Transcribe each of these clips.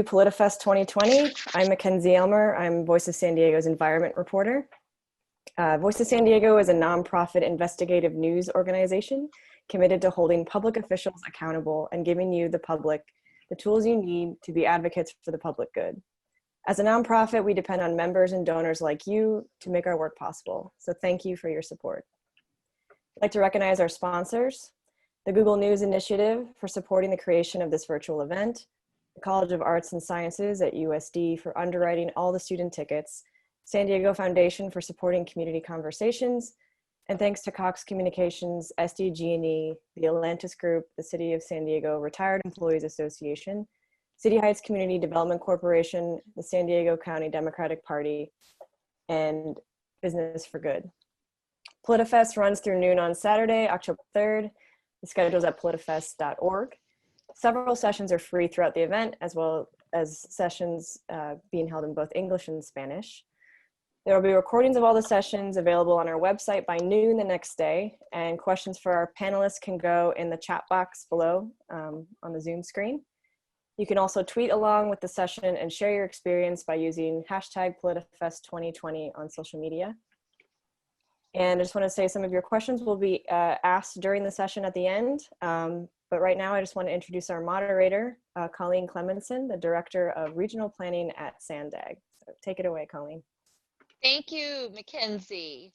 PolitiFest 2020. I'm Mackenzie Elmer. I'm Voice of San Diego's environment reporter. Voice of San Diego is a nonprofit investigative news organization committed to holding public officials accountable and giving you, the public, the tools you need to be advocates for the public good. As a nonprofit, we depend on members and donors like you to make our work possible. So thank you for your support. I'd like to recognize our sponsors, the Google News Initiative for supporting the creation of this virtual event, the College of Arts and Sciences at USD for underwriting all the student tickets, San Diego Foundation for supporting community conversations, and thanks to Cox Communications, SDG&E, the Atlantis Group, the City of San Diego Retired Employees Association, City Heights Community Development Corporation, the San Diego County Democratic Party, and Business for Good. PolitiFest runs through noon on Saturday, October 3rd. The schedule is at politifest.org. Several sessions are free throughout the event, as well as sessions being held in both English and Spanish. There will be recordings of all the sessions available on our website by noon the next day, and questions for our panelists can go in the chat box below on the Zoom screen. You can also tweet along with the session and share your experience by using hashtag PolitiFest2020 on social media. And I just want to say some of your questions will be asked during the session at the end. But right now, I just want to introduce our moderator, Coleen Clementson, the Director of Regional Planning at SANDAG. So take it away, Coleen. Thank you, Mackenzie,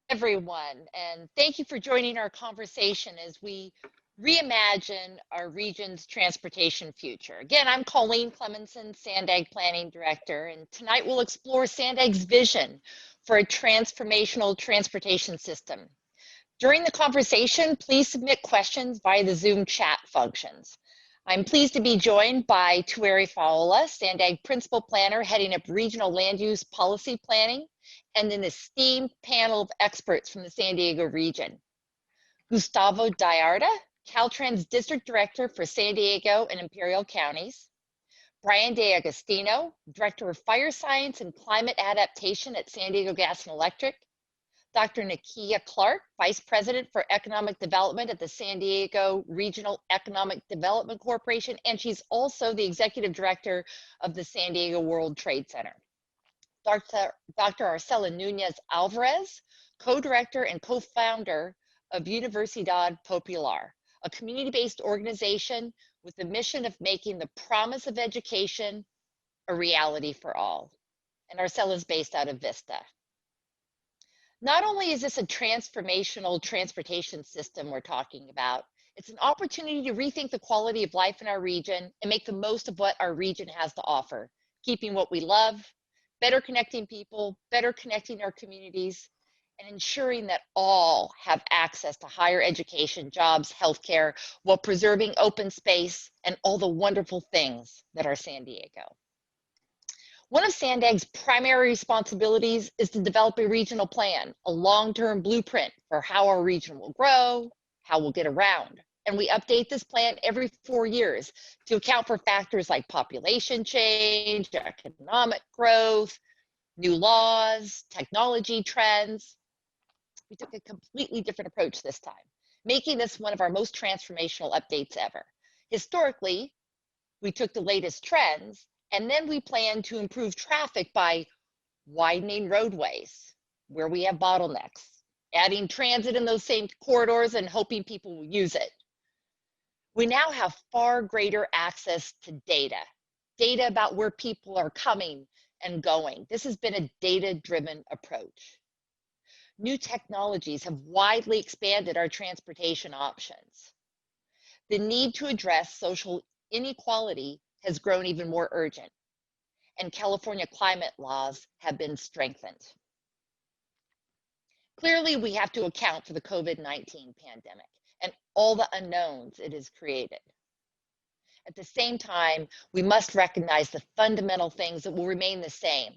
everyone. And thank you for joining our conversation as we reimagine our region's transportation future. Again, I'm Coleen Clementson, SANDAG Planning Director, and tonight we'll explore SANDAG's vision for a transformational transportation system. During the conversation, please submit questions via the Zoom chat functions. I'm pleased to be joined by Ture Fa'aola, SANDAG Principal Planner heading up Regional Land Use Policy Planning, and an esteemed panel of experts from the San Diego region. Gustavo, Caltrans District Director for San Diego and Imperial Counties. Brian DeAgostino, Director of Fire Science and Climate Adaptation at San Diego Gas and Electric. Dr. Nikia Clarke, Vice President for Economic Development at the San Diego Regional Economic Development Corporation, and she's also the Executive Director of the San Diego World Trade Center. Dr. Arcella Nuñez-Alvarez, Co-Director and Co-Founder of Universidad Popular, a community-based organization with the mission of making the promise of education a reality for all. And Arcella is based out of Vista. Not only is this a transformational transportation system we're talking about, it's an opportunity to rethink the quality of life in our region and make the most of what our region has to offer, keeping what we love, better connecting people, better connecting our communities, and ensuring that all have access to higher education, jobs, healthcare, while preserving open space and all the wonderful things that are San Diego. One of SANDAG's primary responsibilities is to develop a regional plan, a long-term blueprint for how our region will grow, how we'll get around. And we update this plan every 4 years to account for factors like population change, economic growth, new laws, technology trends. We took a completely different approach this time, making this one of our most transformational updates ever. Historically, we took the latest trends, and then we plan to improve traffic by widening roadways where we have bottlenecks, adding transit in those same corridors and hoping people will use it. We now have far greater access to data about where people are coming and going. This has been a data-driven approach. New technologies have widely expanded our transportation options. The need to address social inequality has grown even more urgent, and California climate laws have been strengthened. Clearly, we have to account for the COVID-19 pandemic and all the unknowns it has created. At the same time, we must recognize the fundamental things that will remain the same.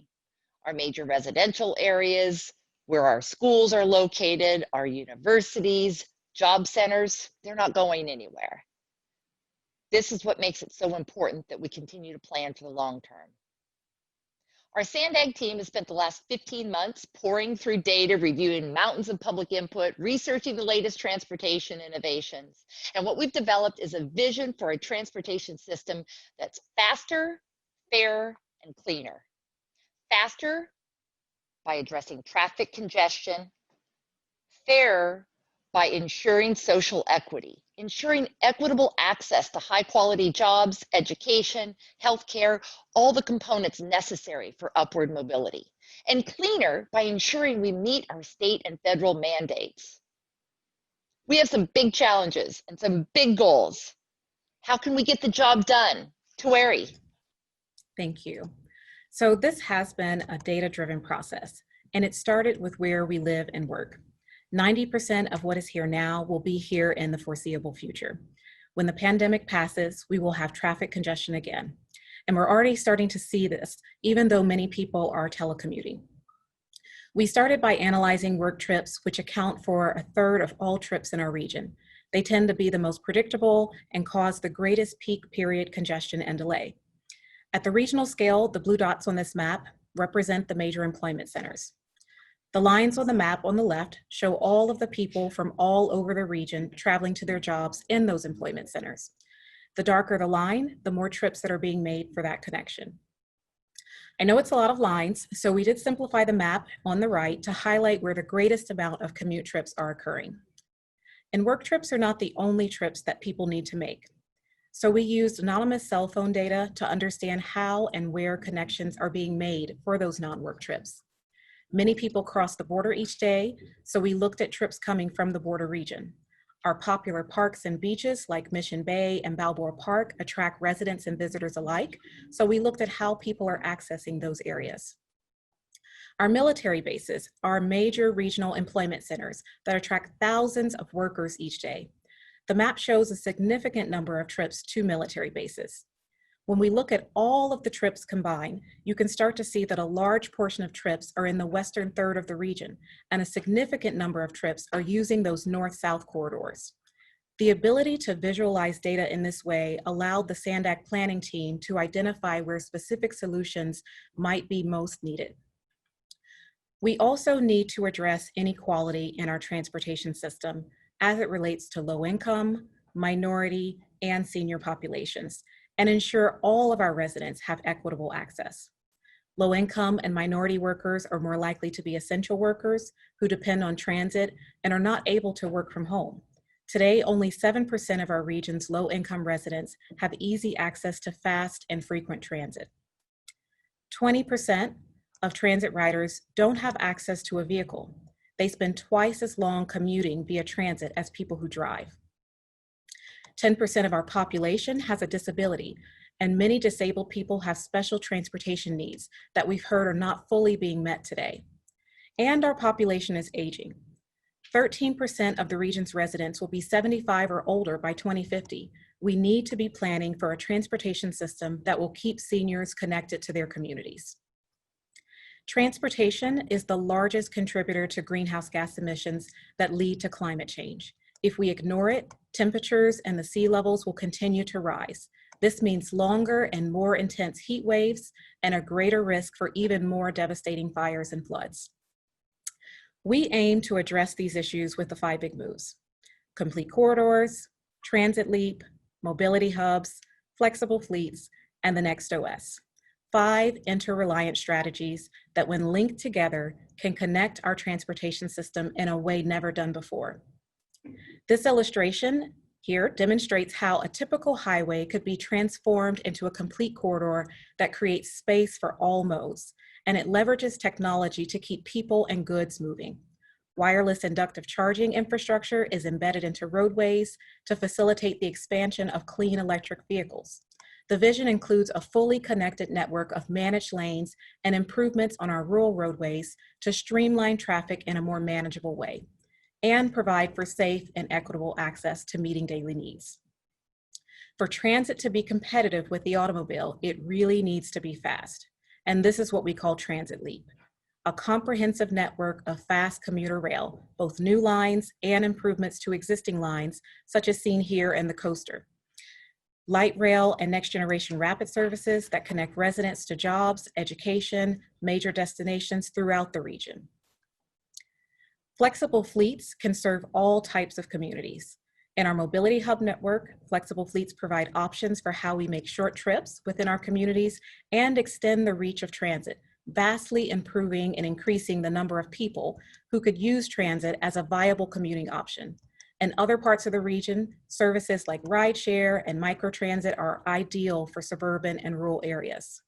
Our major residential areas, where our schools are located, our universities, job centers, they're not going anywhere. This is what makes it so important that we continue to plan for the long term. Our SANDAG team has spent the last 15 months pouring through data, reviewing mountains of public input, researching the latest transportation innovations. And what we've developed is a vision for a transportation system that's faster, fairer, and cleaner. Faster by addressing traffic congestion, fairer by ensuring social equity, ensuring equitable access to high quality jobs, education, healthcare, all the components necessary for upward mobility, and cleaner by ensuring we meet our state and federal mandates. We have some big challenges and some big goals. How can we get the job done? Ture. Thank you. So this has been a data-driven process, and it started with where we live and work. 90% of what is here now will be here in the foreseeable future. When the pandemic passes, we will have traffic congestion again. And we're already starting to see this, even though many people are telecommuting. We started by analyzing work trips, which account for a third of all trips in our region. They tend to be the most predictable and cause the greatest peak period congestion and delay. At the regional scale, the blue dots on this map represent the major employment centers. The lines on the map on the left show all of the people from all over the region traveling to their jobs in those employment centers. The darker the line, the more trips that are being made for that connection. I know it's a lot of lines, so we did simplify the map on the right to highlight where the greatest amount of commute trips are occurring. And work trips are not the only trips that people need to make. So we used anonymous cell phone data to understand how and where connections are being made for those non-work trips. Many people cross the border each day, so we looked at trips coming from the border region. Our popular parks and beaches like Mission Bay and Balboa Park attract residents and visitors alike, so we looked at how people are accessing those areas. Our military bases are major regional employment centers that attract thousands of workers each day. The map shows a significant number of trips to military bases. When we look at all of the trips combined, you can start to see that a large portion of trips are in the western third of the region, and a significant number of trips are using those north-south corridors. The ability to visualize data in this way allowed the SANDAG planning team to identify where specific solutions might be most needed. We also need to address inequality in our transportation system as it relates to low income, minority, and senior populations, and ensure all of our residents have equitable access. Low income and minority workers are more likely to be essential workers who depend on transit and are not able to work from home. Today, only 7% of our region's low income residents have easy access to fast and frequent transit. 20% of transit riders don't have access to a vehicle. They spend twice as long commuting via transit as people who drive. 10% of our population has a disability, and many disabled people have special transportation needs that we've heard are not fully being met today. And our population is aging. 13% of the region's residents will be 75 or older by 2050. We need to be planning for a transportation system that will keep seniors connected to their communities. Transportation is the largest contributor to greenhouse gas emissions that lead to climate change. If we ignore it, temperatures and the sea levels will continue to rise. This means longer and more intense heat waves and a greater risk for even more devastating fires and floods. We aim to address these issues with the 5 big moves: complete corridors, transit leap, mobility hubs, flexible fleets, and the next OS. 5 interreliant strategies that, when linked together, can connect our transportation system in a way never done before. This illustration here demonstrates how a typical highway could be transformed into a complete corridor that creates space for all modes, and it leverages technology to keep people and goods moving. Wireless inductive charging infrastructure is embedded into roadways to facilitate the expansion of clean electric vehicles. The vision includes a fully connected network of managed lanes and improvements on our rural roadways to streamline traffic in a more manageable way and provide for safe and equitable access to meeting daily needs. For transit to be competitive with the automobile, it really needs to be fast. And this is what we call Transit Leap, a comprehensive network of fast commuter rail, both new lines and improvements to existing lines, such as seen here in the coaster. light rail and next generation rapid services that connect residents to jobs, education, major destinations throughout the region. Flexible fleets can serve all types of communities. In our Mobility Hub network, flexible fleets provide options for how we make short trips within our communities and extend the reach of transit, vastly improving and increasing the number of people who could use transit as a viable commuting option. In other parts of the region, services like rideshare and microtransit are ideal for suburban and rural areas.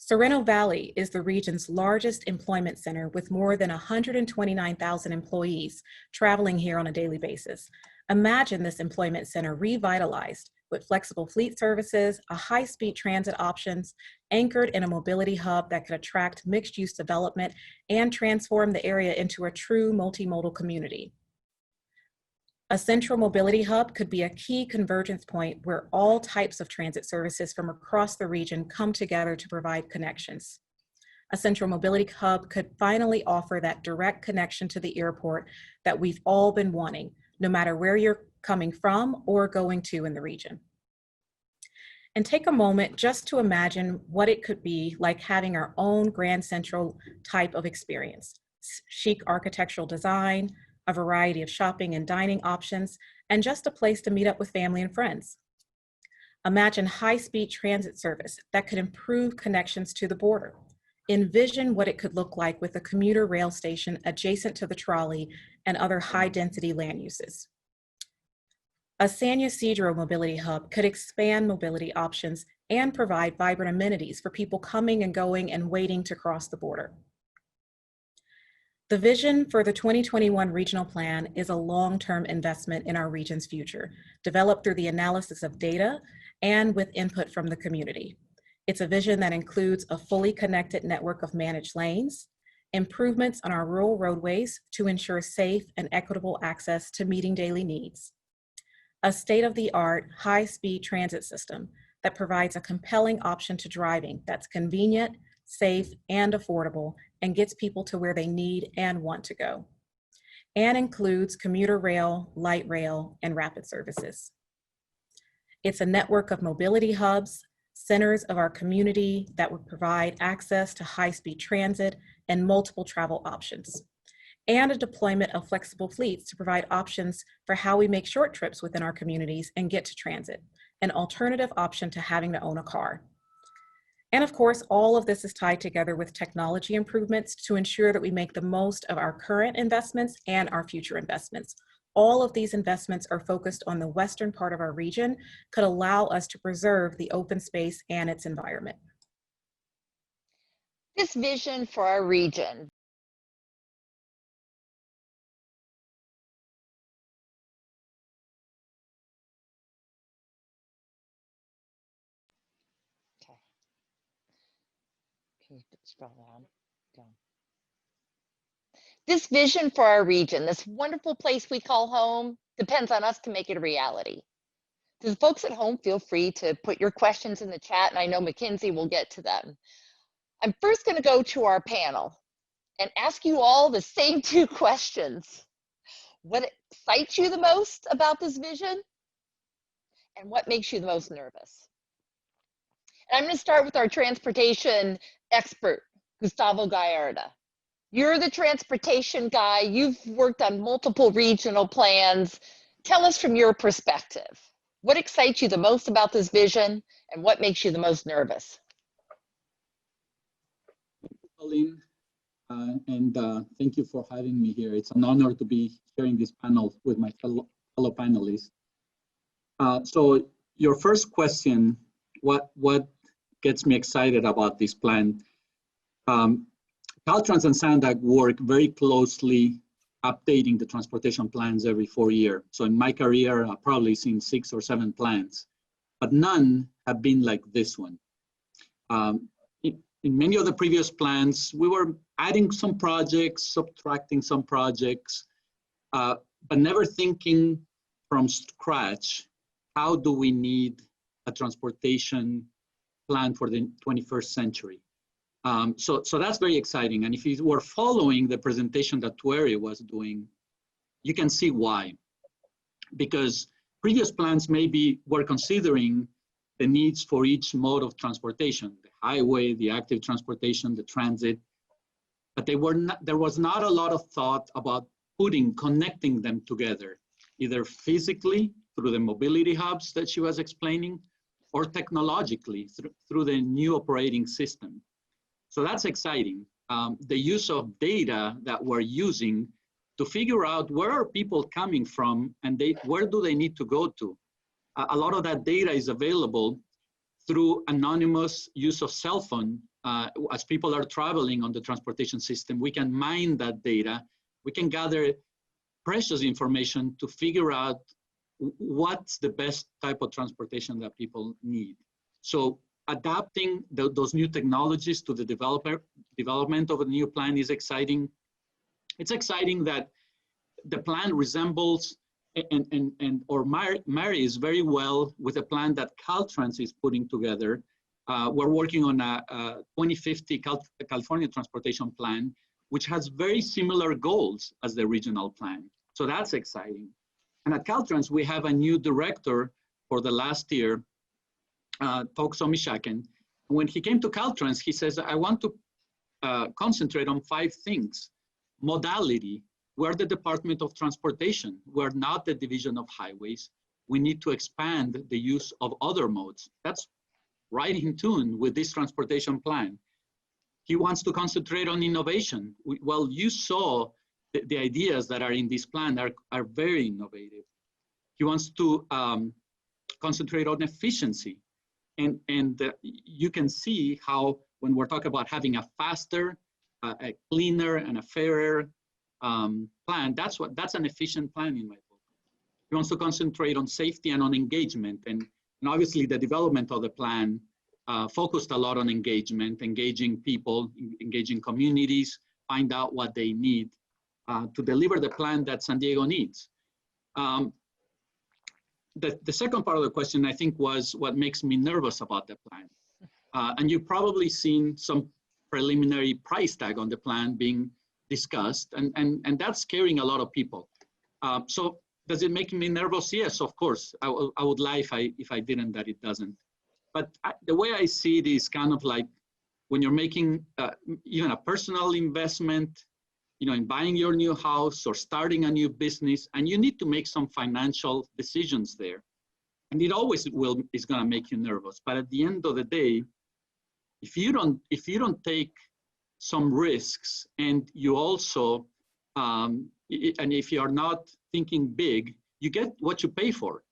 Sorrento Valley is the region's largest employment center with more than 129,000 employees traveling here on a daily basis. Imagine this employment center revitalized with flexible fleet services, a high-speed transit options, anchored in a mobility hub that could attract mixed-use development and transform the area into a true multimodal community. A central mobility hub could be a key convergence point where all types of transit services from across the region come together to provide connections. A central mobility hub could finally offer that direct connection to the airport that we've all been wanting, no matter where you're coming from or going to in the region. And take a moment just to imagine what it could be like having our own Grand Central type of experience. Chic architectural design, a variety of shopping and dining options, and just a place to meet up with family and friends. Imagine high-speed transit service that could improve connections to the border. Envision what it could look like with a commuter rail station adjacent to the trolley and other high-density land uses. A San Ysidro mobility hub could expand mobility options and provide vibrant amenities for people coming and going and waiting to cross the border. The vision for the 2021 regional plan is a long-term investment in our region's future, developed through the analysis of data and with input from the community. It's a vision that includes a fully connected network of managed lanes, improvements on our rural roadways to ensure safe and equitable access to meeting daily needs, a state-of-the-art high-speed transit system that provides a compelling option to driving that's convenient, safe, and affordable, and gets people to where they need and want to go, and includes commuter rail, light rail, and rapid services. It's a network of mobility hubs, centers of our community that would provide access to high-speed transit and multiple travel options, and a deployment of flexible fleets to provide options for how we make short trips within our communities and get to transit, an alternative option to having to own a car. And of course, all of this is tied together with technology improvements to ensure that we make the most of our current investments and our future investments. All of these investments are focused on the western part of our region, could allow us to preserve the open space and its environment. This vision for our region. Scroll down. This vision for our region, this wonderful place we call home, depends on us to make it a reality. To the folks at home, feel free to put your questions in the chat, and I know Mackenzie will get to them. I'm first going to go to our panel and ask you all the same two questions. What excites you the most about this vision? And what makes you the most nervous? And I'm going to start with our transportation expert, Gustavo Gallarda. You're the transportation guy. You've worked on multiple regional plans. Tell us from your perspective, what excites you the most about this vision and what makes you the most nervous? Coleen, and thank you for having me here. It's an honor to be sharing this panel with my fellow panelists. So your first question, what gets me excited about this plan? Caltrans and SANDAG work very closely updating the transportation plans every 4 years. So in my career, I've probably seen 6 or 7 plans, but none have been like this one. In many of the previous plans, we were adding some projects, subtracting some projects, but never thinking from scratch, how do we need a transportation plan for the 21st century? So that's very exciting. And if you were following the presentation that Ture was doing, you can see why. Because previous plans maybe were considering the needs for each mode of transportation, the highway, the active transportation, the transit, but there was not a lot of thought about connecting them together, either physically through the mobility hubs that she was explaining, or technologically through the new operating system. So that's exciting. The use of data that we're using to figure out where are people coming from and where do they need to go to. A lot of that data is available through anonymous use of cell phone. As people are traveling on the transportation system, we can mine that data. We can gather precious information to figure out what's the best type of transportation that people need. So adapting those new technologies to the development of a new plan is exciting. It's exciting that the plan resembles or marries very well with a plan that Caltrans is putting together. We're working on a 2050 California Transportation Plan, which has very similar goals as the regional plan. So that's exciting. And at Caltrans, we have a new director for the last year, Tokso Mishaken. When he came to Caltrans, he says, I want to concentrate on 5 things. Modality, we're the Department of Transportation. We're not the Division of Highways. We need to expand the use of other modes. That's right in tune with this transportation plan. He wants to concentrate on innovation. Well, you saw the ideas that are in this plan are very innovative. He wants to concentrate on efficiency. And you can see how when we're talking about having a faster, a cleaner, and a fairer plan, that's an efficient plan in my book. He wants to concentrate on safety and on engagement. And obviously the development of the plan focused a lot on engagement, engaging people, engaging communities, find out what they need to deliver the plan that San Diego needs. The second part of the question, I think, was what makes me nervous about the plan. And you've probably seen some preliminary price tag on the plan being discussed, and that's scaring a lot of people. So does it make me nervous? Yes, of course. I would lie if I didn't, that it doesn't. But the way I see it is kind of like when you're making even a personal investment, in buying your new house or starting a new business, and you need to make some financial decisions there. And it always is going to make you nervous. But at the end of the day, if you don't take some risks, and you also, and if you are not thinking big, you get what you pay for.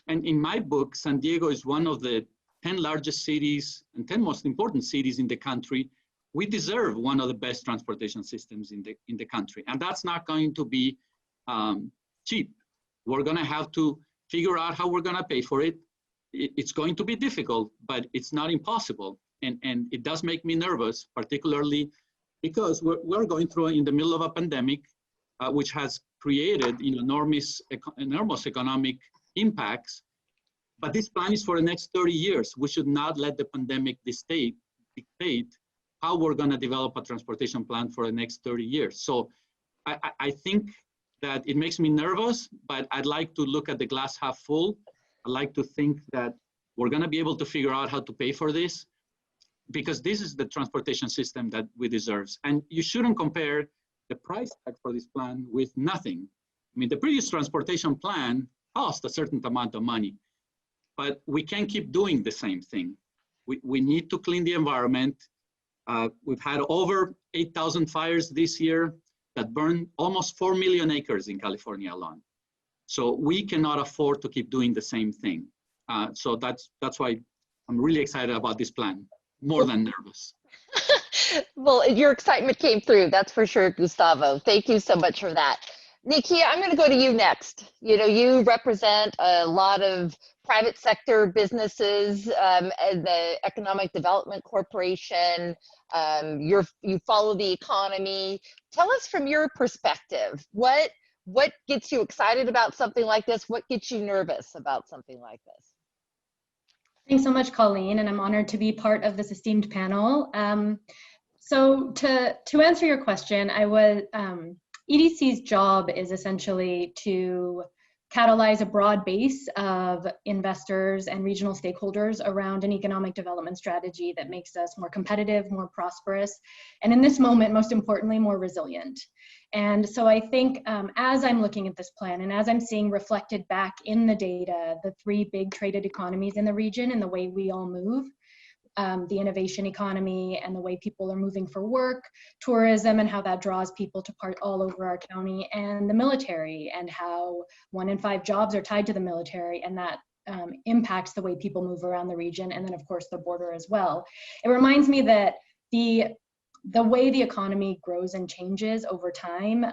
And in my book, San Diego is one of the 10 largest cities and 10 most important cities in the country. We deserve one of the best transportation systems in the country. And that's not going to be cheap. We're going to have to figure out how we're going to pay for it. It's going to be difficult, but it's not impossible. And it does make me nervous, particularly because we're going through in the middle of a pandemic, which has created enormous economic impacts. But this plan is for the next 30 years. We should not let the pandemic dictate how we're going to develop a transportation plan for the next 30 years. So I think that it makes me nervous, but I'd like to look at the glass half full. I like to think that we're going to be able to figure out how to pay for this, because this is the transportation system that we deserve. And you shouldn't compare the price tag for this plan with nothing. I mean, the previous transportation plan cost a certain amount of money, but we can't keep doing the same thing. We need to clean the environment. We've had over 8,000 fires this year that burned almost 4 million acres in California alone. So we cannot afford to keep doing the same thing. So that's why I'm really excited about this plan, more than nervous. Well, your excitement came through, that's for sure, Gustavo. Thank you so much for that. Nikia, I'm going to go to you next. You represent a lot of private sector businesses and the Economic Development Corporation. You follow the economy. Tell us from your perspective, what gets you excited about something like this? What gets you nervous about something like this? Thanks so much, Coleen, and I'm honored to be part of this esteemed panel. So to answer your question, EDC's job is essentially to catalyze a broad base of investors and regional stakeholders around an economic development strategy that makes us more competitive, more prosperous, and in this moment, most importantly, more resilient. And so I think as I'm looking at this plan and as I'm seeing reflected back in the data, the 3 big traded economies in the region and the way we all move, the innovation economy and the way people are moving for work, tourism and how that draws people to part all over our county, and the military and how 1 in 5 jobs are tied to the military, and that impacts the way people move around the region, and then of course the border as well. It reminds me that the way the economy grows and changes over time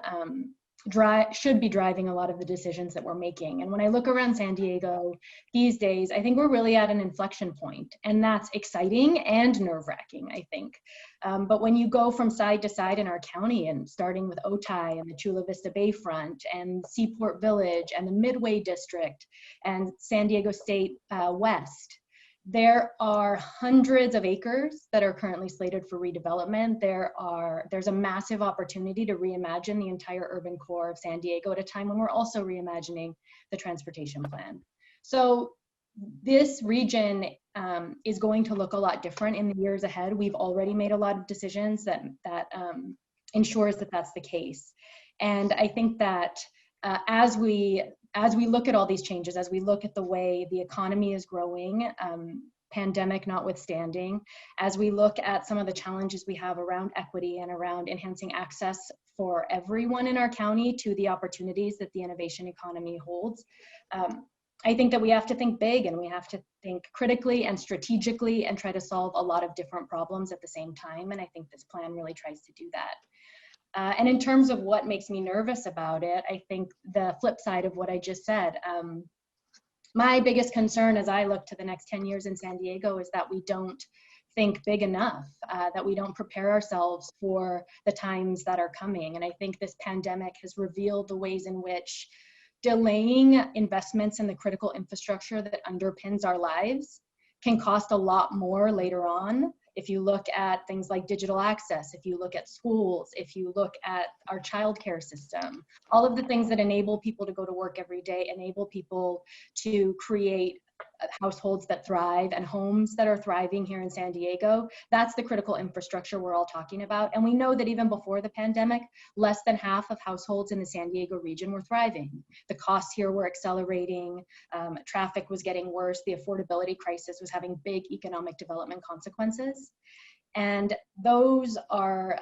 should be driving a lot of the decisions that we're making. And when I look around San Diego these days, I think we're really at an inflection point, and that's exciting and nerve-wracking, I think. But when you go from side to side in our county, and starting with Otay and the Chula Vista Bayfront and Seaport Village and the Midway District and San Diego State West, there are hundreds of acres that are currently slated for redevelopment. There's a massive opportunity to reimagine the entire urban core of San Diego at a time when we're also reimagining the transportation plan. So this region is going to look a lot different in the years ahead. We've already made a lot of decisions that ensures that that's the case. And I think that as we look at all these changes, as we look at the way the economy is growing, pandemic notwithstanding, as we look at some of the challenges we have around equity and around enhancing access for everyone in our county to the opportunities that the innovation economy holds, I think that we have to think big, and we have to think critically and strategically and try to solve a lot of different problems at the same time. And I think this plan really tries to do that. And in terms of what makes me nervous about it, I think the flip side of what I just said, my biggest concern as I look to the next 10 years in San Diego is that we don't think big enough, that we don't prepare ourselves for the times that are coming. And I think this pandemic has revealed the ways in which delaying investments in the critical infrastructure that underpins our lives can cost a lot more later on. If you look at things like digital access, if you look at schools, if you look at our childcare system, all of the things that enable people to go to work every day, enable people to create households that thrive and homes that are thriving here in San Diego, that's the critical infrastructure we're all talking about. And we know that even before the pandemic, less than half of households in the San Diego region were thriving. The costs here were accelerating, traffic was getting worse, the affordability crisis was having big economic development consequences. And those are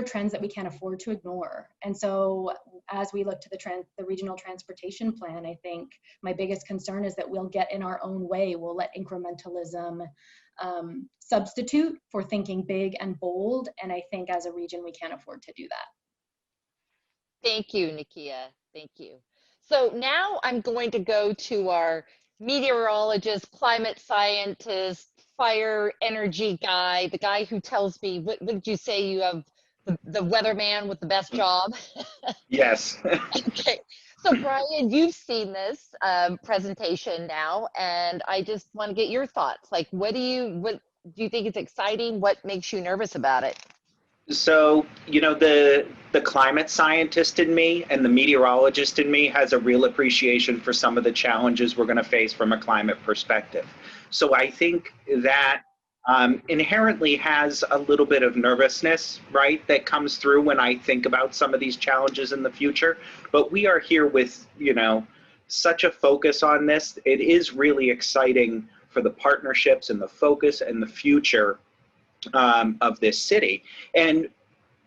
trends that we can't afford to ignore. And so as we look to the regional transportation plan, I think my biggest concern is that we'll get in our own way. We'll let incrementalism substitute for thinking big and bold. And I think as a region, we can't afford to do that. Thank you, Nikia. Thank you. So now I'm going to go to our meteorologist, climate scientist, fire energy guy, the guy who tells me, what did you say, you have the weatherman with the best job? Yes. Okay. So Brian, you've seen this presentation now, and I just want to get your thoughts. Like, what do you think is exciting? What makes you nervous about it? So, you know, the climate scientist in me and the meteorologist in me has a real appreciation for some of the challenges we're going to face from a climate perspective. So I think that inherently has a little bit of nervousness, right, that comes through when I think about some of these challenges in the future. But we are here with, you know, such a focus on this. It is really exciting for the partnerships and the focus and the future of this city. And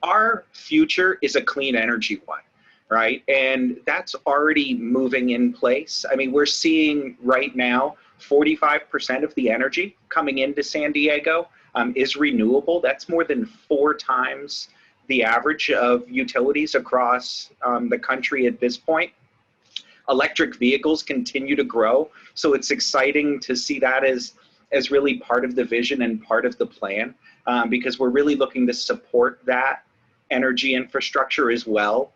our future is a clean energy one, right? And that's already moving in place. I mean, we're seeing right now 45% of the energy coming into San Diego is renewable. That's more than 4 times the average of utilities across the country at this point. Electric vehicles continue to grow. So it's exciting to see that as really part of the vision and part of the plan, because we're really looking to support that energy infrastructure as well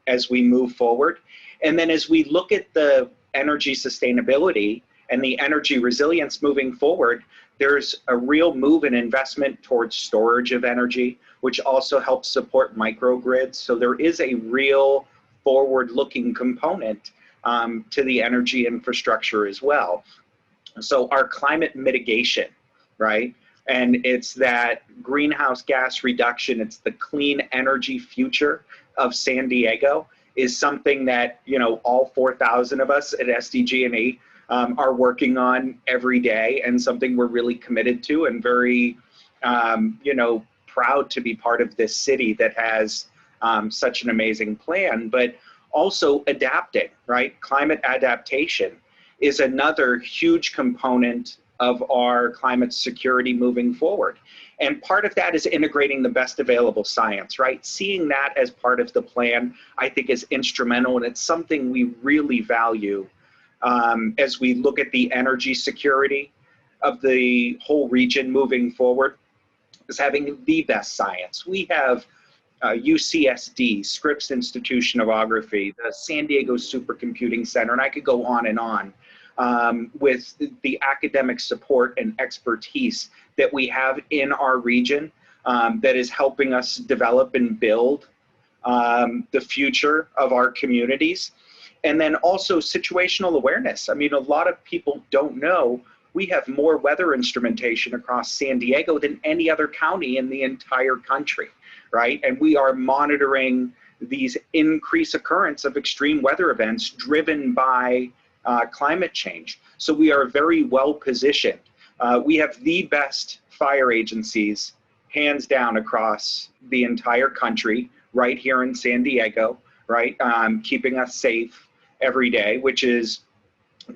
as we move forward. And then as we look at the energy sustainability and the energy resilience moving forward, there's a real move in investment towards storage of energy, which also helps support microgrids. So there is a real forward-looking component to the energy infrastructure as well. So our climate mitigation, right? And it's that greenhouse gas reduction, it's the clean energy future of San Diego is something that, you know, all 4,000 of us at SDG&E are working on every day, and something we're really committed to and very, you know, proud to be part of this city that has such an amazing plan, but also adapting, right? Climate adaptation is another huge component of our climate security moving forward. And part of that is integrating the best available science, right? Seeing that as part of the plan, I think, is instrumental, and it's something we really value as we look at the energy security of the whole region moving forward, is having the best science. We have UCSD, Scripps Institution of Geography, the San Diego Supercomputing Center, and I could go on and on with the academic support and expertise that we have in our region that is helping us develop and build the future of our communities. And then also situational awareness. I mean, a lot of people don't know we have more weather instrumentation across San Diego than any other county in the entire country, right? And we are monitoring these increased occurrence of extreme weather events driven by climate change. So we are very well positioned. We have the best fire agencies, hands down, across the entire country, right here in San Diego, right? Keeping us safe every day, which is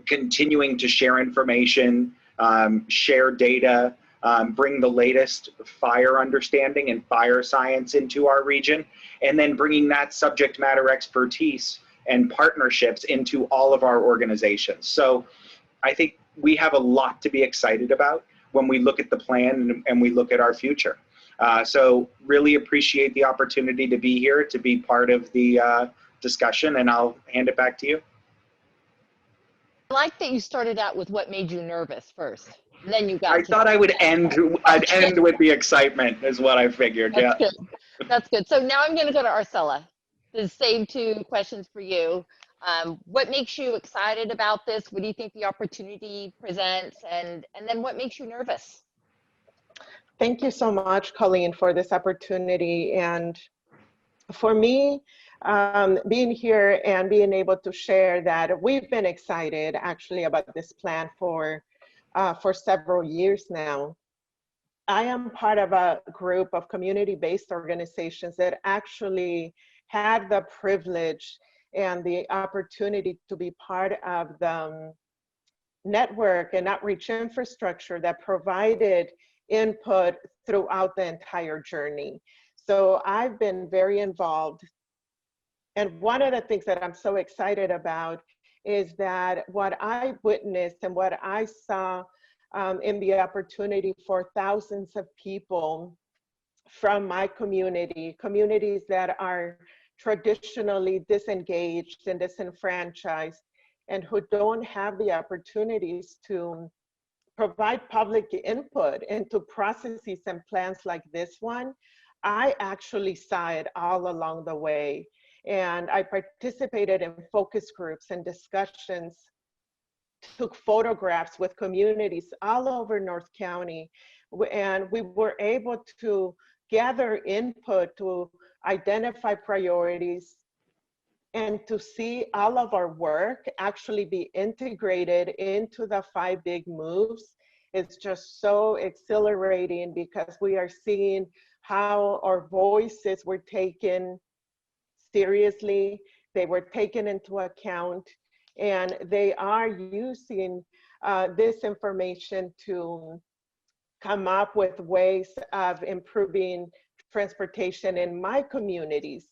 continuing to share information, share data, bring the latest fire understanding and fire science into our region, and then bringing that subject matter expertise and partnerships into all of our organizations. So I think we have a lot to be excited about when we look at the plan and we look at our future. So really appreciate the opportunity to be here, to be part of the discussion, and I'll hand it back to you. I like that you started out with what made you nervous first, and then you got I thought I'd end with the excitement is what I figured. That's yeah. good. That's good. So now I'm going to go to Arcella. The same two questions for you. What makes you excited about this? What do you think the opportunity presents? And then what makes you nervous? Thank you so much, Coleen, for this opportunity. And for me, being here and being able to share that we've been excited actually about this plan for several years now. I am part of a group of community-based organizations that actually had the privilege and the opportunity to be part of the network and outreach infrastructure that provided input throughout the entire journey. So I've been very involved. And one of the things that I'm so excited about is that what I witnessed and what I saw in the opportunity for thousands of people from my communities that are traditionally disengaged and disenfranchised and who don't have the opportunities to provide public input into processes and plans like this one. I actually saw it all along the way. And I participated in focus groups and discussions, took photographs with communities all over North County, and we were able to gather input to identify priorities and to see all of our work actually be integrated into the 5 big moves. It's just so exhilarating because we are seeing how our voices were taken seriously, they were taken into account, and they are using this information to come up with ways of improving transportation in my communities.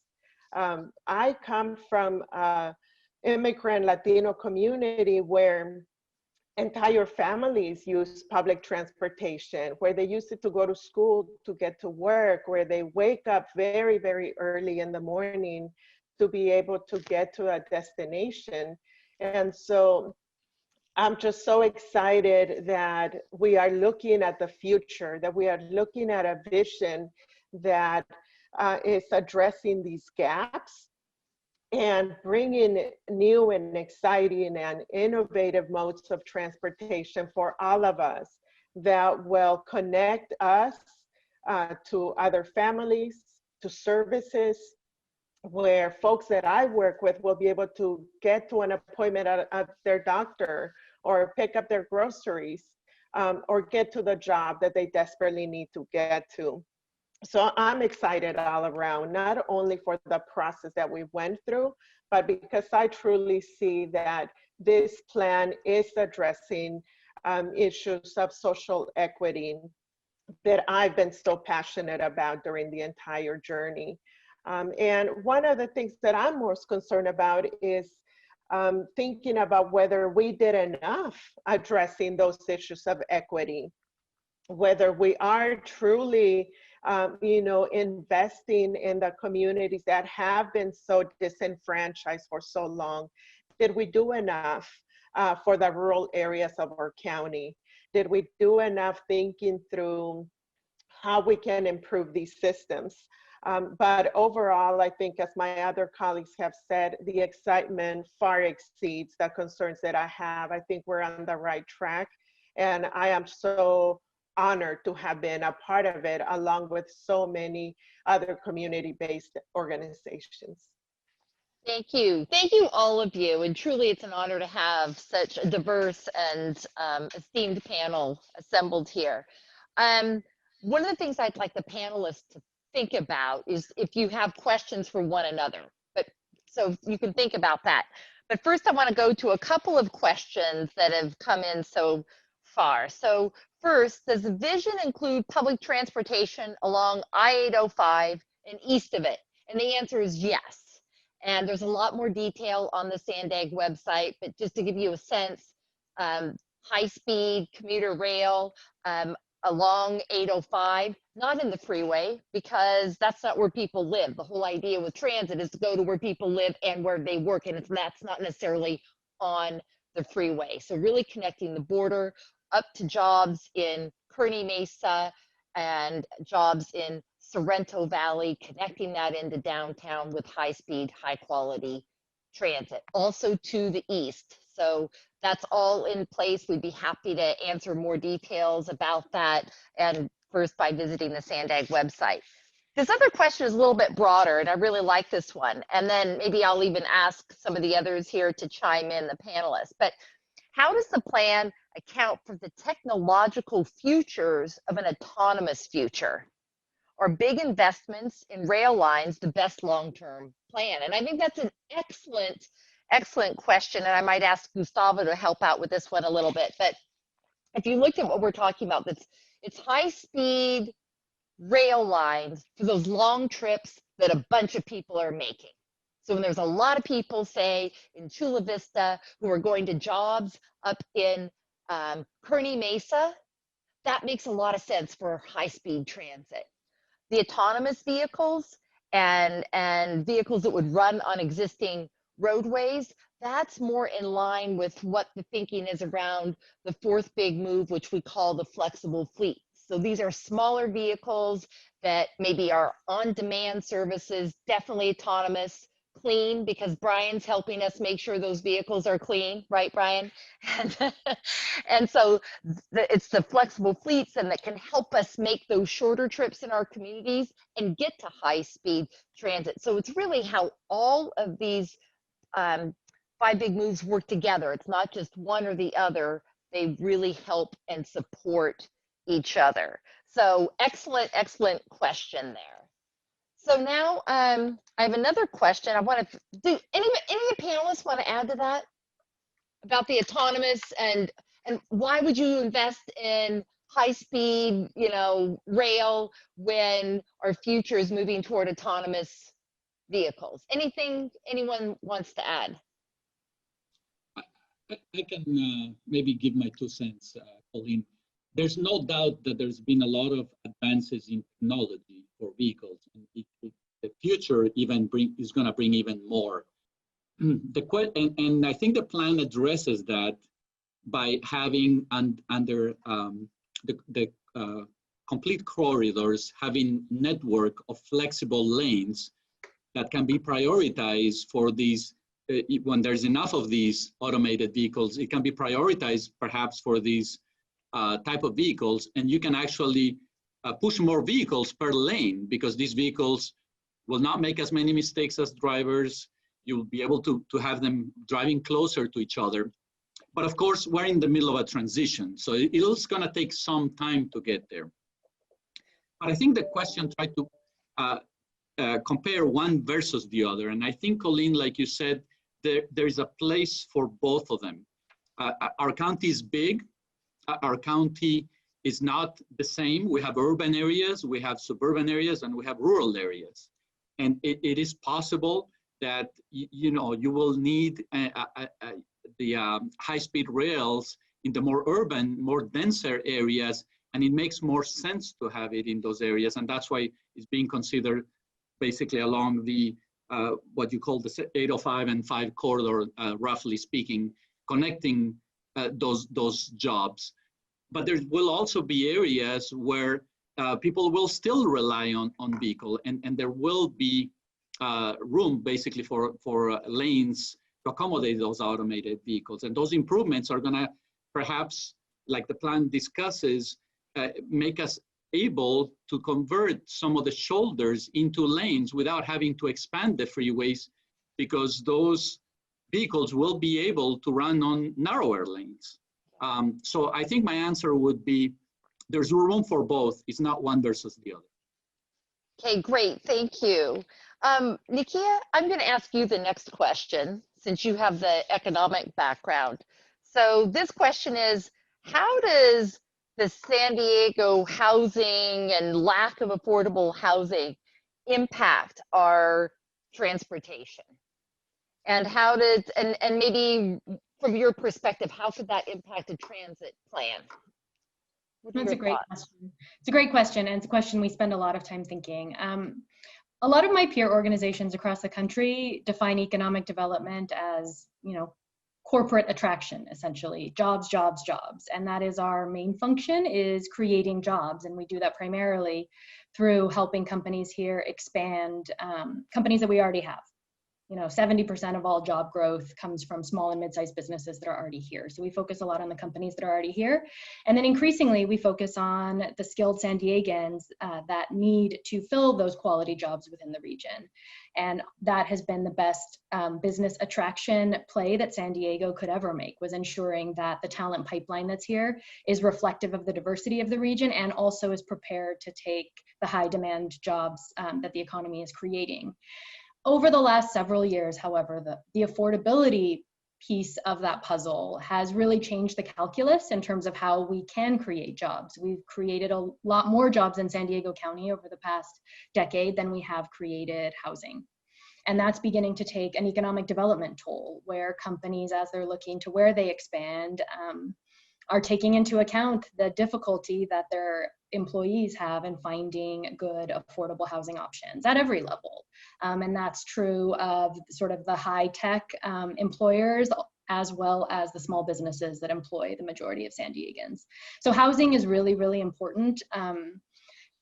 I come from an immigrant Latino community where entire families use public transportation, where they use it to go to school, to get to work, where they wake up very, very early in the morning to be able to get to a destination. And so I'm just so excited that we are looking at the future, that we are looking at a vision that is addressing these gaps and bringing new and exciting and innovative modes of transportation for all of us that will connect us to other families, to services, where folks that I work with will be able to get to an appointment at their doctor or pick up their groceries or get to the job that they desperately need to get to. So I'm excited all around, not only for the process that we went through, but because I truly see that this plan is addressing issues of social equity that I've been so passionate about during the entire journey. And one of the things that I'm most concerned about is thinking about whether we did enough addressing those issues of equity, whether we are truly investing in the communities that have been so disenfranchised for so long. Did we do enough for the rural areas of our county? Did we do enough thinking through how we can improve these systems? But overall, I think, as my other colleagues have said, the excitement far exceeds the concerns that I have. I think we're on the right track, and I am so honored to have been a part of it, along with so many other community-based organizations. Thank you. Thank you, all of you. And truly, it's an honor to have such a diverse and esteemed panel assembled here. One of the things I'd like the panelists to think about is if you have questions for one another, so you can think about that. But first, I want to go to a couple of questions that have come in so far. So first, does the vision include public transportation along I-805 and east of it? And the answer is yes. And there's a lot more detail on the SANDAG website, but just to give you a sense, high-speed commuter rail along 805, not in the freeway, because that's not where people live. The whole idea with transit is to go to where people live and where they work, and that's not necessarily on the freeway. So really connecting the border up to jobs in Kearney Mesa and jobs in Sorrento Valley, connecting that into downtown with high-speed, high-quality transit. Also to the east. So that's all in place. We'd be happy to answer more details about that, and first by visiting the SANDAG website. This other question is a little bit broader, and I really like this one. And then maybe I'll even ask some of the others here to chime in, the panelists. But how does the plan account for the technological futures of an autonomous future? Are big investments in rail lines the best long-term plan? And I think that's an excellent question. And I might ask Gustavo to help out with this one a little bit. But if you looked at what we're talking about, it's high-speed rail lines for those long trips that a bunch of people are making. So when there's a lot of people, say, in Chula Vista, who are going to jobs up in Kearney Mesa, that makes a lot of sense for high-speed transit. The autonomous vehicles and vehicles that would run on existing roadways, that's more in line with what the thinking is around the fourth big move, which we call the flexible fleet. So these are smaller vehicles that maybe are on-demand services, definitely autonomous, clean, because Brian's helping us make sure those vehicles are clean, right, Brian? And so it's the flexible fleets and that can help us make those shorter trips in our communities and get to high-speed transit. So it's really how all of these five big moves work together. It's not just one or the other. They really help and support each other. So excellent question there. So now I have another question. I want to do any of the panelists want to add to that about the autonomous and why would you invest in high speed, rail when our future is moving toward autonomous vehicles? Anything anyone wants to add? I can maybe give my 2 cents, Coleen. There's no doubt that there's been a lot of advances in technology for vehicles, and the future is going to bring even more. And I think the plan addresses that by having under the complete corridors, having network of flexible lanes that can be prioritized for these, when there's enough of these automated vehicles, it can be prioritized perhaps for these type of vehicles, and you can actually push more vehicles per lane, because these vehicles will not make as many mistakes as drivers. You'll be able to have them driving closer to each other. But of course, we're in the middle of a transition, so it's gonna take some time to get there. But I think the question tried to compare one versus the other. And I think, Coleen, like you said, there's a place for both of them. Our county is big. Our county is not the same. We have urban areas, we have suburban areas, and we have rural areas. And it is possible that you will need the high-speed rails in the more urban, more denser areas, and it makes more sense to have it in those areas. And that's why it's being considered basically along the, what you call the 805 and 5 corridor, roughly speaking, connecting those jobs. But there will also be areas where people will still rely on vehicle, and there will be room basically for lanes to accommodate those automated vehicles. And those improvements are gonna perhaps, like the plan discusses, make us able to convert some of the shoulders into lanes without having to expand the freeways, because those vehicles will be able to run on narrower lanes. So I think my answer would be, there's room for both. It's not one versus the other. Okay, great, thank you. Nikia, I'm gonna ask you the next question, since you have the economic background. So this question is, how does the San Diego housing and lack of affordable housing impact our transportation? And how does, and maybe from your perspective, how could that impact a transit plan? That's a great question. It's a great question, and it's a question we spend a lot of time thinking. A lot of my peer organizations across the country define economic development as, corporate attraction, essentially, jobs, jobs, jobs. And that is our main function, is creating jobs. And we do that primarily through helping companies here expand, companies that we already have. 70% of all job growth comes from small and mid-sized businesses that are already here. So we focus a lot on the companies that are already here. And then increasingly, we focus on the skilled San Diegans that need to fill those quality jobs within the region. And that has been the best business attraction play that San Diego could ever make, was ensuring that the talent pipeline that's here is reflective of the diversity of the region, and also is prepared to take the high demand jobs that the economy is creating. Over the last several years, however, the affordability piece of that puzzle has really changed the calculus in terms of how we can create jobs. We've created a lot more jobs in San Diego County over the past decade than we have created housing. And that's beginning to take an economic development toll, where companies, as they're looking to where they expand, are taking into account the difficulty that their employees have in finding good, affordable housing options at every level. And that's true of sort of the high-tech employers, as well as the small businesses that employ the majority of San Diegans. So housing is really, really important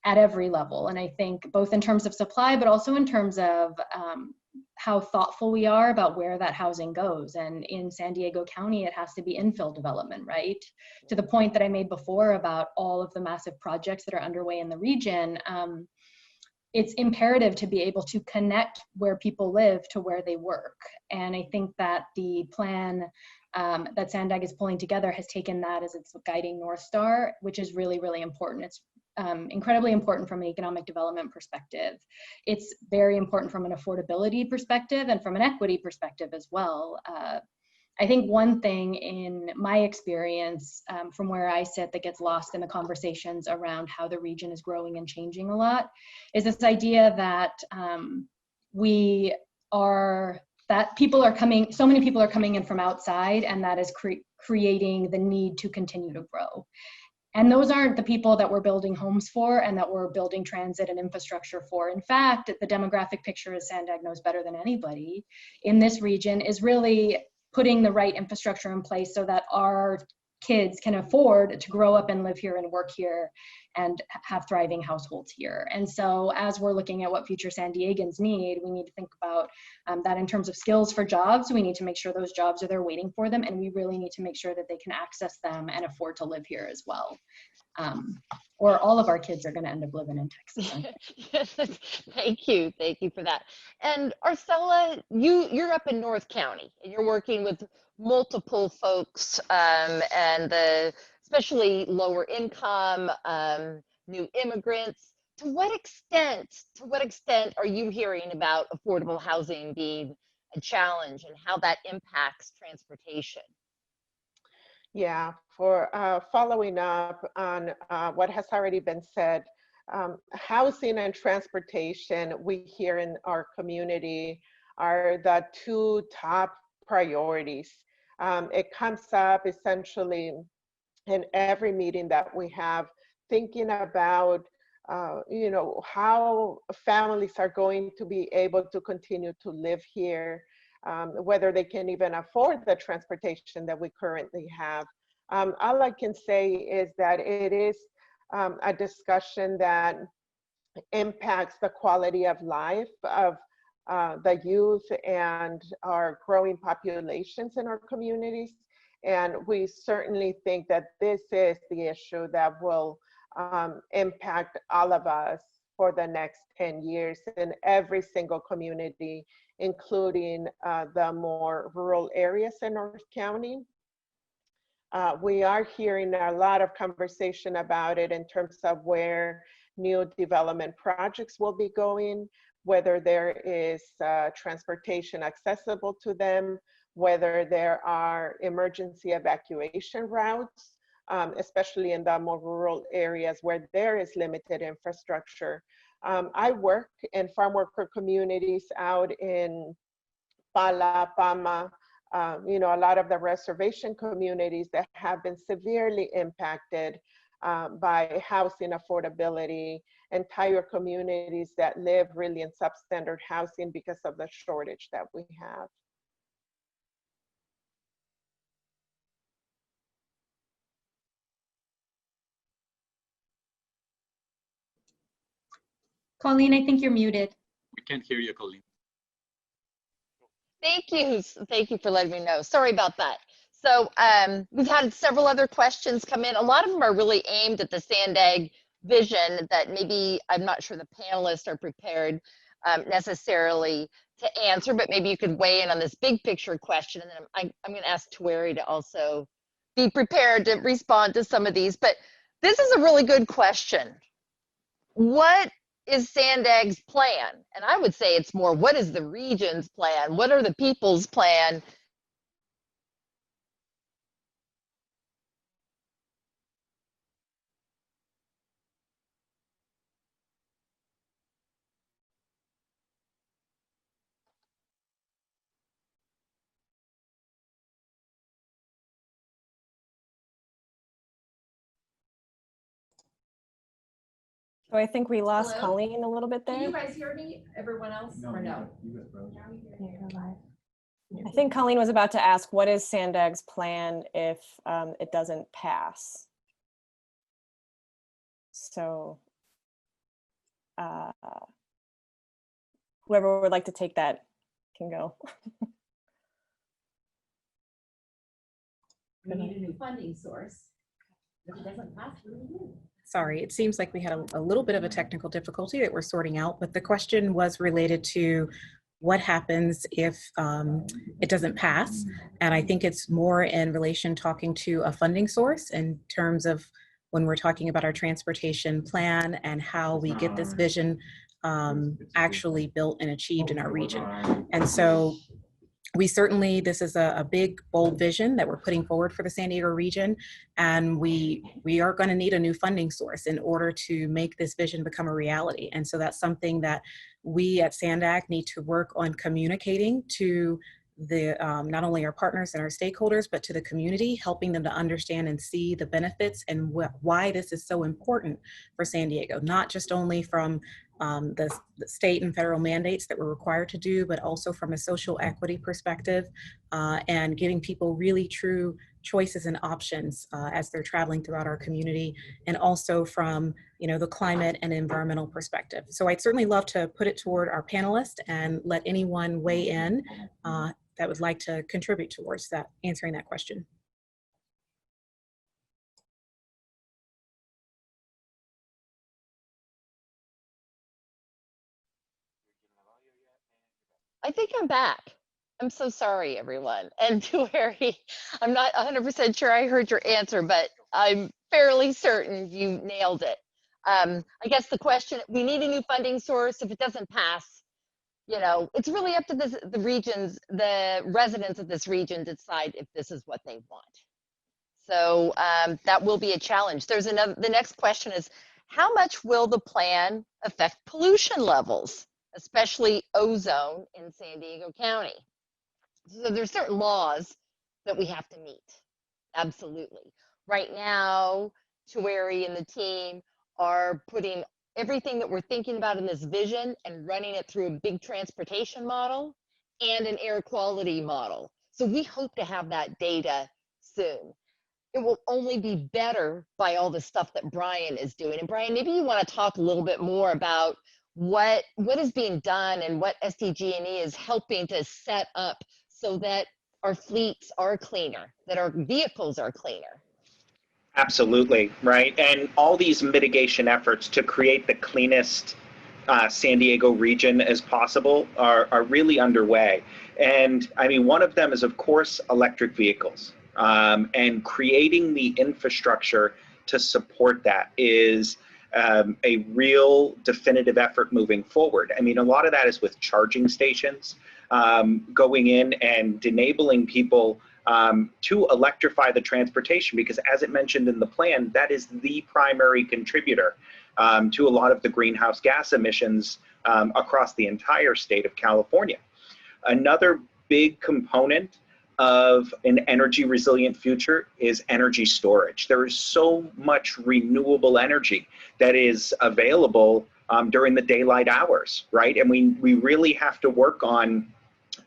at every level. And I think both in terms of supply, but also in terms of how thoughtful we are about where that housing goes. And in San Diego County, it has to be infill development, right? To the point that I made before about all of the massive projects that are underway in the region, it's imperative to be able to connect where people live to where they work. And I think that the plan that SANDAG is pulling together has taken that as its guiding North Star, which is really, really important. It's incredibly important from an economic development perspective. It's very important from an affordability perspective and from an equity perspective as well. I think one thing in my experience from where I sit that gets lost in the conversations around how the region is growing and changing a lot is this idea that people are coming, so many people are coming in from outside, and that is creating the need to continue to grow. And those aren't the people that we're building homes for and that we're building transit and infrastructure for. In fact, the demographic picture, as SANDAG knows better than anybody in this region, is really putting the right infrastructure in place so that our kids can afford to grow up and live here and work here and have thriving households here. And so as we're looking at what future San Diegans need, we need to think about that in terms of skills for jobs. We need to make sure those jobs are there waiting for them, and we really need to make sure that they can access them and afford to live here as well. Or all of our kids are going to end up living in Texas. Yes, thank you for that. And Arcella, you're up in North County, and you're working with multiple folks, and especially lower income, new immigrants. To what extent are you hearing about affordable housing being a challenge and how that impacts transportation? Yeah, for following up on what has already been said, housing and transportation, we here in our community, are the two top priorities. It comes up essentially in every meeting that we have, thinking about you know, how families are going to be able to continue to live here, whether they can even afford the transportation that we currently have. All I can say is that it is a discussion that impacts the quality of life of the youth and our growing populations in our communities. And we certainly think that this is the issue that will impact all of us for the next 10 years in every single community, including the more rural areas in North County. We are hearing a lot of conversation about it in terms of where new development projects will be going, whether there is transportation accessible to them, whether there are emergency evacuation routes, especially in the more rural areas where there is limited infrastructure. I work in farm worker communities out in Pala, Pama, you know, a lot of the reservation communities that have been severely impacted by housing affordability, entire communities that live really in substandard housing because of the shortage that we have. Coleen, I think you're muted. We can't hear you, Coleen. Thank you for letting me know. Sorry about that. So we've had several other questions come in. A lot of them are really aimed at the SANDAG vision that maybe I'm not sure the panelists are prepared necessarily to answer, but maybe you could weigh in on this big picture question. And then I'm going to ask Ture to also be prepared to respond to some of these. But this is a really good question. What is SANDAG's plan? And I would say it's more, what is the region's plan? What are the people's plan? So I think we lost Hello? Coleen a little bit there. Can you guys hear me? Everyone else, or no? I think Coleen was about to ask, what is SANDAG's plan if it doesn't pass? So whoever would like to take that can go. We need a new funding source. If it doesn't pass, what do we do? Sorry, it seems like we had a little bit of a technical difficulty that we're sorting out, but the question was related to what happens if it doesn't pass. And I think it's more in relation talking to a funding source in terms of when we're talking about our transportation plan and how we get this vision actually built and achieved in our region. And so we certainly, this is a big, bold vision that we're putting forward for the San Diego region, and we are going to need a new funding source in order to make this vision become a reality. And so that's something that we at SANDAG need to work on communicating to the not only our partners and our stakeholders, but to the community, helping them to understand and see the benefits and why this is so important for San Diego, not just only from the state and federal mandates that we're required to do, but also from a social equity perspective, and giving people really true choices and options as they're traveling throughout our community, and also from the climate and environmental perspective. So I'd certainly love to put it toward our panelists and let anyone weigh in that would like to contribute towards that, answering that question. I think I'm back. I'm so sorry, everyone. And Ture, I'm not 100% sure I heard your answer, but I'm fairly certain you nailed it. I guess the question, we need a new funding source. If it doesn't pass, it's really up to the regions, the residents of this region to decide if this is what they want. So that will be a challenge. The next question is, how much will the plan affect pollution levels, especially ozone in San Diego County? So there's certain laws that we have to meet. Absolutely. Right now, Ture and the team are putting everything that we're thinking about in this vision and running it through a big transportation model and an air quality model. So we hope to have that data soon. It will only be better by all the stuff that Brian is doing. And Brian, maybe you want to talk a little bit more about what is being done and what SDG&E is helping to set up so that our fleets are cleaner, that our vehicles are cleaner. Absolutely, right. And all these mitigation efforts to create the cleanest San Diego region as possible are really underway. And I mean, one of them is, of course, electric vehicles. And creating the infrastructure to support that is a real definitive effort moving forward. I mean, a lot of that is with charging stations, going in and enabling people to electrify the transportation, because as it mentioned in the plan, that is the primary contributor to a lot of the greenhouse gas emissions across the entire state of California. Another big component of an energy resilient future is energy storage. There is so much renewable energy that is available during the daylight hours, right? And we really have to work on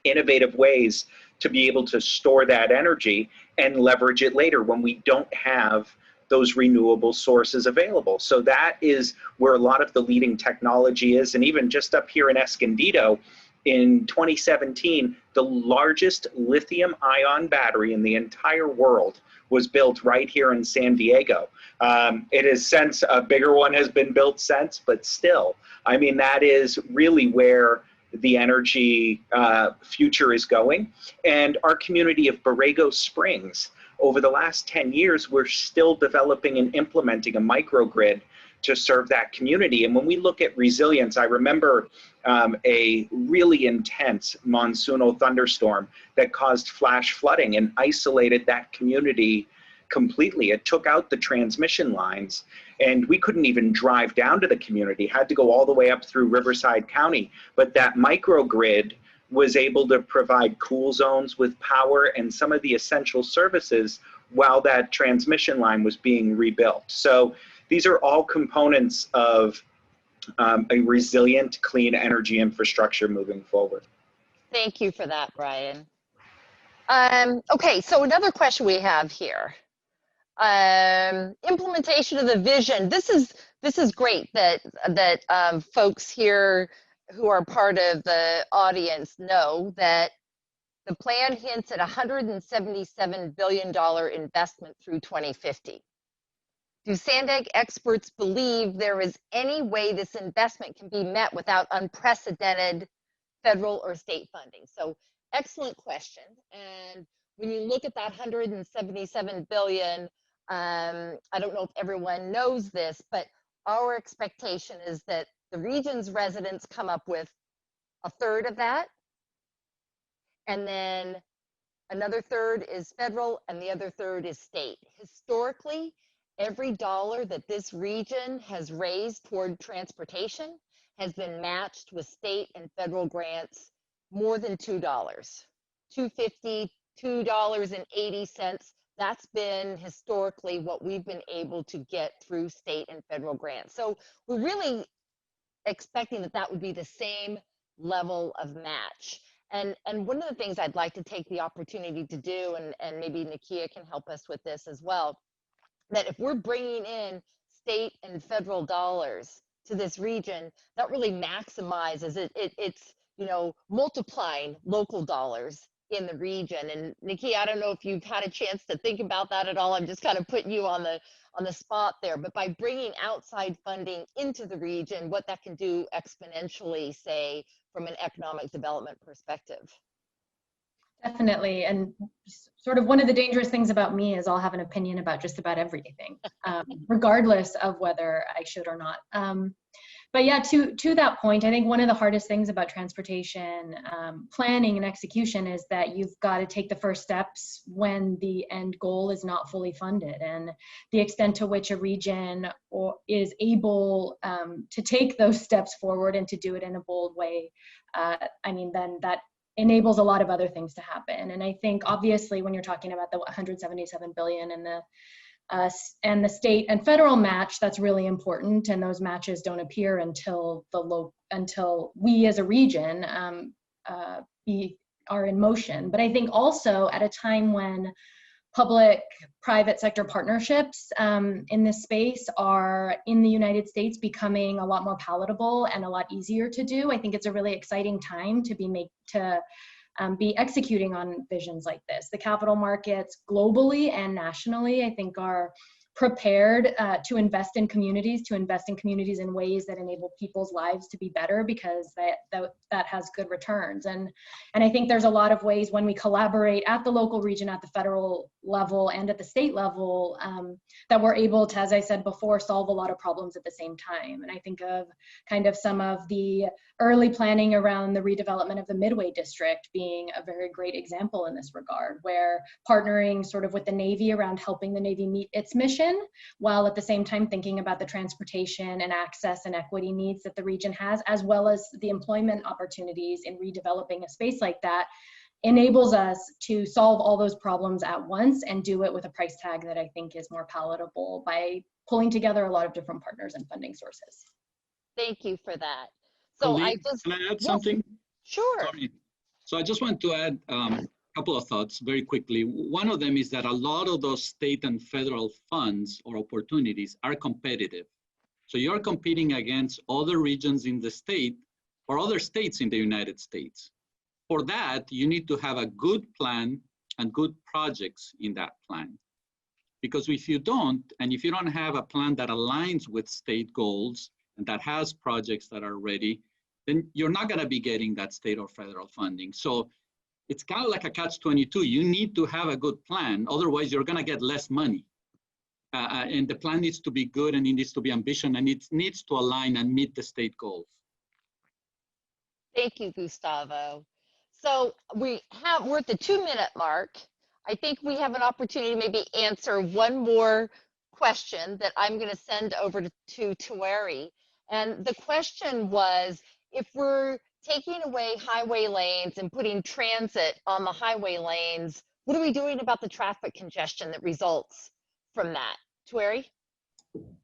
innovative ways to be able to store that energy and leverage it later when we don't have those renewable sources available. So that is where a lot of the leading technology is. And even just up here in Escondido, in 2017, the largest lithium-ion battery in the entire world was built right here in San Diego. It has since, a bigger one has been built since, but still, I mean, that is really where the energy future is going. And our community of Borrego Springs, over the last 10 years, we're still developing and implementing a microgrid to serve that community. And when we look at resilience, I remember a really intense monsoonal thunderstorm that caused flash flooding and isolated that community completely. It took out the transmission lines, and we couldn't even drive down to the community, had to go all the way up through Riverside County. But that microgrid was able to provide cool zones with power and some of the essential services while that transmission line was being rebuilt. So these are all components of a resilient, clean energy infrastructure moving forward. Thank you for that, Brian. Okay, so another question we have here. Implementation of the vision. This is great that folks here who are part of the audience know that the plan hints at $177 billion investment through 2050. Do SANDAG experts believe there is any way this investment can be met without unprecedented federal or state funding? So excellent question. And when you look at that $177 billion, I don't know if everyone knows this, but our expectation is that the region's residents come up with a third of that. And then another third is federal and the other third is state. Historically, every dollar that this region has raised toward transportation has been matched with state and federal grants more than $2. $2.50, $2.80. That's been historically what we've been able to get through state and federal grants. So we're really expecting that that would be the same level of match. And one of the things I'd like to take the opportunity to do, and maybe Nikia can help us with this as well, that if we're bringing in state and federal dollars to this region, that really maximizes it. It's, you know, multiplying local dollars in the region. And Nikia, I don't know if you've had a chance to think about that at all. I'm just kind of putting you on the spot there, but by bringing outside funding into the region, what that can do exponentially, say, from an economic development perspective. Definitely. And sort of one of the dangerous things about me is I'll have an opinion about just about everything, regardless of whether I should or not. But yeah, to that point, I think one of the hardest things about transportation planning and execution is that you've got to take the first steps when the end goal is not fully funded. And the extent to which a region is able to take those steps forward and to do it in a bold way, I mean, then that enables a lot of other things to happen. And I think obviously when you're talking about the 177 billion and the state and federal match, that's really important. And those matches don't appear until we as a region are in motion. But I think also at a time when public-private sector partnerships in this space are in the United States becoming a lot more palatable and a lot easier to do, I think it's a really exciting time to be executing on visions like this. The capital markets globally and nationally, I think, are prepared to invest in communities in ways that enable people's lives to be better, because that has good returns. And I think there's a lot of ways when we collaborate at the local, region, at the federal level and at the state level that we're able to, as I said before, solve a lot of problems at the same time. And I think of kind of some of the early planning around the redevelopment of the Midway District being a very great example in this regard, where partnering sort of with the Navy around helping the Navy meet its mission, while at the same time thinking about the transportation and access and equity needs that the region has, as well as the employment opportunities in redeveloping a space like that, enables us to solve all those problems at once and do it with a price tag that I think is more palatable by pulling together a lot of different partners and funding sources. Thank you for that. So Coleen, can I add something? Sure. Sorry. So I just want to add a couple of thoughts very quickly. One of them is that a lot of those state and federal funds or opportunities are competitive. So you're competing against other regions in the state or other states in the United States. For that, you need to have a good plan and good projects in that plan. Because if you don't, and if you don't have a plan that aligns with state goals and that has projects that are ready, then you're not going to be getting that state or federal funding. So it's kind of like a catch-22. You need to have a good plan. Otherwise, you're going to get less money. And the plan needs to be good, and it needs to be ambitious, and it needs to align and meet the state goals. Thank you, Gustavo. So we're at the 2-minute mark. I think we have an opportunity to maybe answer one more question that I'm going to send over to Ture. And the question was, if we're taking away highway lanes and putting transit on the highway lanes, what are we doing about the traffic congestion that results from that? Ture?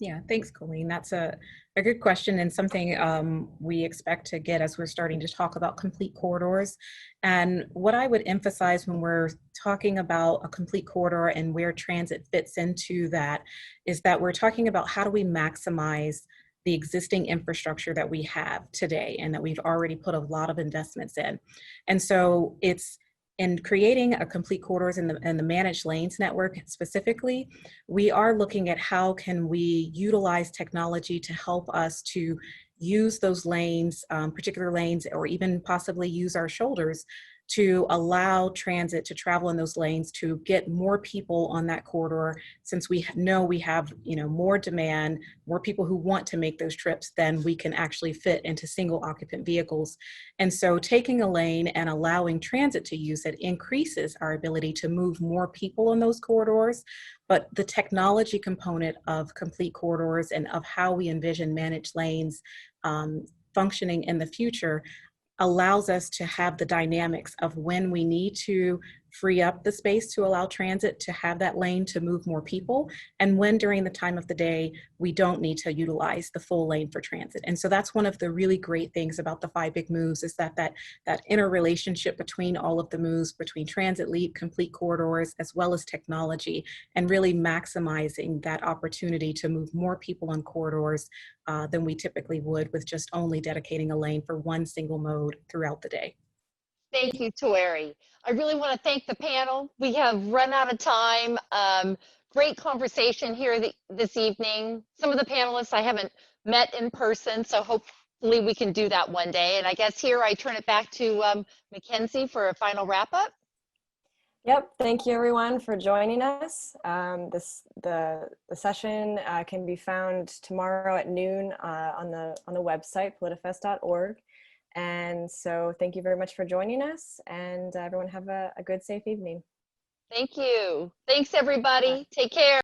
Yeah, thanks, Coleen. That's a good question, and something we expect to get as we're starting to talk about complete corridors. And what I would emphasize when we're talking about a complete corridor and where transit fits into that is that we're talking about how do we maximize the existing infrastructure that we have today and that we've already put a lot of investments in. And so it's in creating a complete corridors in the managed lanes network specifically, we are looking at how can we utilize technology to help us to use those lanes, particular lanes, or even possibly use our shoulders to allow transit to travel in those lanes to get more people on that corridor, since we know we have more demand, more people who want to make those trips than we can actually fit into single occupant vehicles. And so taking a lane and allowing transit to use it increases our ability to move more people in those corridors. But the technology component of complete corridors and of how we envision managed lanes functioning in the future allows us to have the dynamics of when we need to free up the space to allow transit to have that lane to move more people, and when during the time of the day we don't need to utilize the full lane for transit. And so that's one of the really great things about the 5 big moves, is that interrelationship between all of the moves, between transit, LEAP, complete corridors, as well as technology, and really maximizing that opportunity to move more people on corridors than we typically would with just only dedicating a lane for one single mode throughout the day. Thank you, Ture. I really want to thank the panel. We have run out of time. Great conversation here this evening. Some of the panelists I haven't met in person, so hopefully we can do that one day. And I guess here I turn it back to Mackenzie for a final wrap up. Yep, thank you everyone for joining us. The session can be found tomorrow at noon on the website, politifest.org. And so thank you very much for joining us, and everyone have a good, safe evening. Thank you. Thanks everybody. Take care.